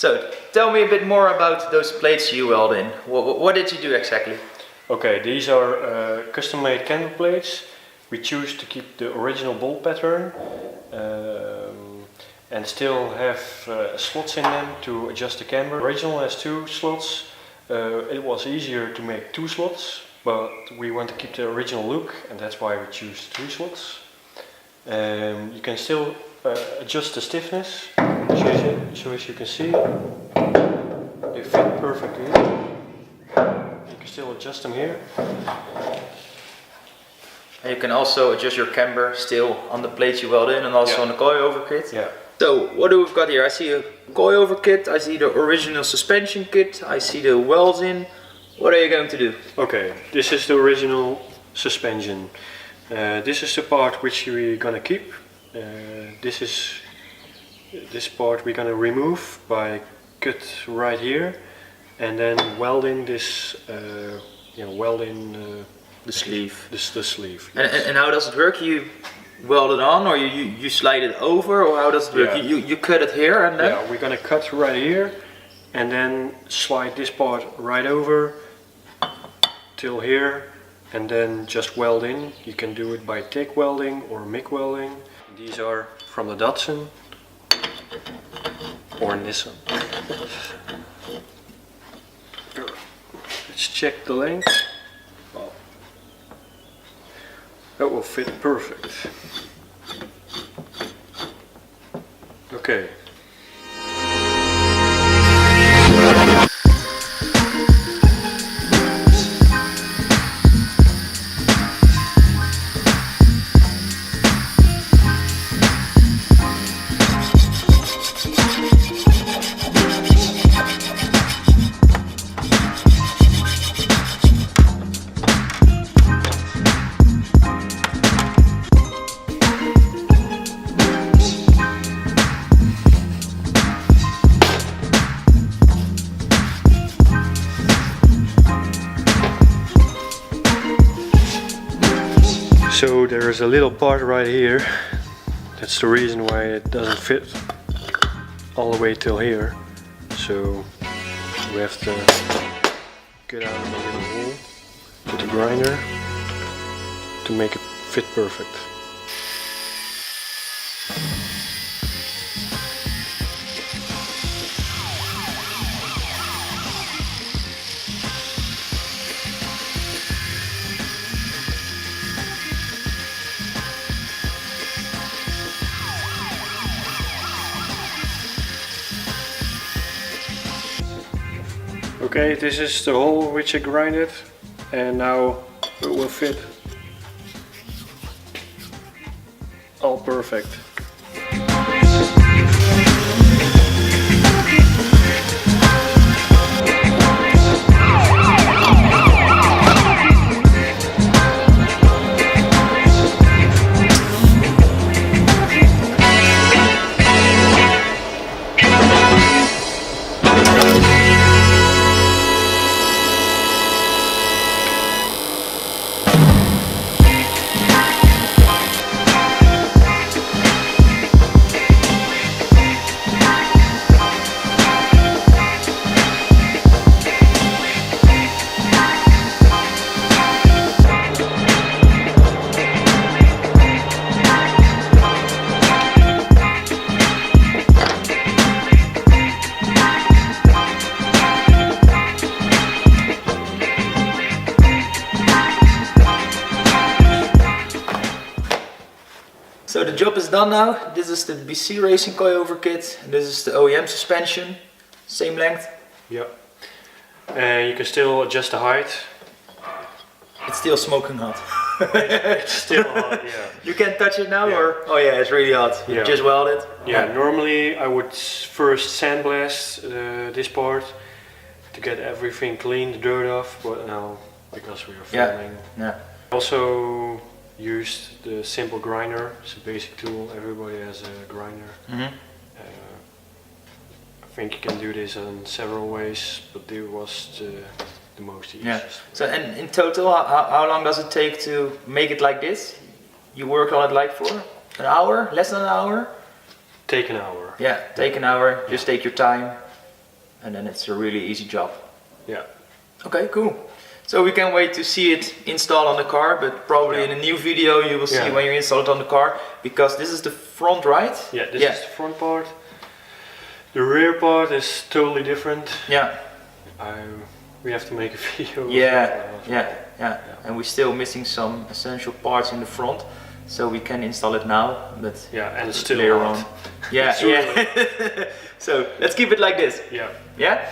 So tell me a bit more about those plates you weld in. What did you do exactly? Okay, these are custom-made camber plates. We choose to keep the original bolt pattern and still have slots in them to adjust the camber. The original has 2 slots. It was easier to make 2 slots, but we want to keep the original look, and that's why we choose 3 slots. You can still adjust the stiffness, so as you can see, they fit perfectly. You can still adjust them here. And you can also adjust your camber still on the plates you weld in and also on the coilover kit. Yeah. So what do we've got here? I see a coilover kit, I see the original suspension kit, I see the Weldin. What are you going to do? Okay, this is the original suspension. This is the part which we're gonna keep. This part we're gonna remove by cut right here, and then weld in this. The sleeve. The sleeve. Yes. And how does it work? You weld it on, or you slide it over, or how does it work? Yeah. You cut it here and then? Yeah, we're gonna cut right here, and then slide this part right over till here, and then just weld in. You can do it by TIG welding or MIG welding. These are from the Datsun or Nissan. Let's check the length. Well, that will fit perfect. Okay. So there is a little part right here. That's the reason why it doesn't fit all the way till here. So we have to get out of the little hole with the grinder to make it fit perfect. Okay, this is the hole which I grinded, and now it will fit all perfect. So the job is done now. This is the BC Racing Coilover kit, and this is the OEM suspension, same length. Yeah, and you can still adjust the height. It's still smoking hot. It's still hot, yeah. You can't touch it now, or? Oh yeah, it's really hot. You just weld it. Yeah, normally I would first sandblast this part to get everything clean, the dirt off, but now, because we are filming. Yeah. Also used the simple grinder. It's a basic tool, everybody has a grinder. Mm-hmm. I think you can do this in several ways, but this was the most easiest. Yeah. So and in total, how long does it take to make it like this? You work on it like for an hour, less than an hour? Take an hour. Yeah, take an hour, just take your time. and then it's a really easy job. Yeah. Okay, cool. So we can't wait to see it installed on the car, but probably in a new video you will see when you install it on the car, because this is the front, right? Yeah, this is the front part. The rear part is totally different. Yeah. We have to make a video. Yeah. And we're still missing some essential parts in the front, so we can install it now, but and it's still later hard. on. Yeah. So let's keep it like this. Yeah. Yeah.